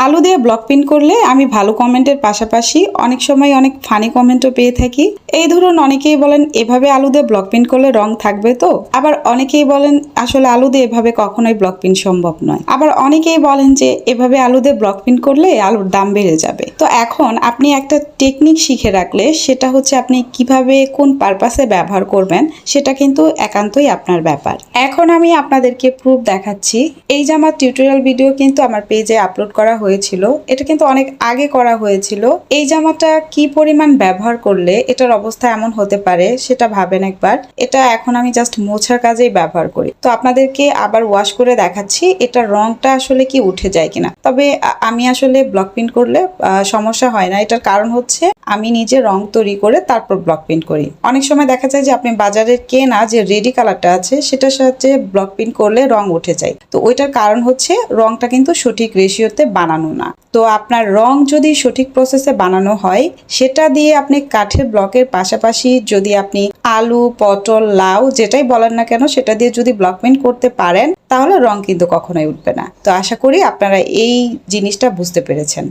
আলু দিয়ে block print করলে আমি ভালো কমেন্টের পাশাপাশি অনেক সময় অনেক ফানি কমেন্টও পেয়ে থাকি। এই ধরুন অনেকেই বলেন এভাবে আলু দিয়ে ব্লক প্রিন্ট করলে রং থাকবে তো, আবার অনেকেই বলেন আসলে আলু দিয়ে এভাবে কখনোই ব্লক প্রিন্ট সম্ভব নয়, আবার অনেকেই বলেন যে এভাবে আলু দিয়ে ব্লক প্রিন্ট করলে আলুর দাম বেড়ে যাবে। তো এখন আপনি একটা টেকনিক শিখে রাখলে সেটা হচ্ছে আপনি কিভাবে কোন পারপাসে ব্যবহার করবেন সেটা কিন্তু একান্তই আপনার ব্যাপার। এখন আমি আপনাদেরকে প্রুফ দেখাচ্ছি। এই যে আমার টিউটোরিয়াল ভিডিও কিন্তু আমার পেজে আপলোড করা হয়েছিল, এটা কিন্তু অনেক আগে করা হয়েছিল। এই জামাটা কি পরিমাণ ব্যবহার করলে এটার অবস্থা এমন হতে পারে সেটা ভাবেন একবার। এটা এখন আমি জাস্ট মোছার কাজেই ব্যবহার করি। তো আপনাদেরকে আবার ওয়াশ করে দেখাচ্ছি এটার রংটা আসলে কি উঠে যায় কিনা। তবে আমি আসলে ব্লক প্রিন্ট করলে সমস্যা হয় না। এটার কারণ হচ্ছে আমি নিজে রং তৈরি করে তারপর ব্লক প্রিন্ট করি। অনেক সময় দেখা যায় যে আপনি বাজারের কেনা যে রেডি কালারটা আছে সেটার সাথে ব্লক প্রিন্ট করলে রং উঠে যায়। তো ওইটার কারণ হচ্ছে রংটা কিন্তু সঠিক রেশিওতে বানানো না। তো আপনার রং যদি সঠিক প্রসেসে বানানো হয় সেটা দিয়ে আপনি কাঠের ব্লকের পাশাপাশি যদি আপনি আলু, পটল, লাউ যেটাই বলেন না কেন সেটা দিয়ে যদি ব্লক প্রিন্ট করতে পারেন তাহলে রং কিন্তু কখনোই উঠবে না। তো আশা করি আপনারা এই জিনিসটা বুঝতে পেরেছেন।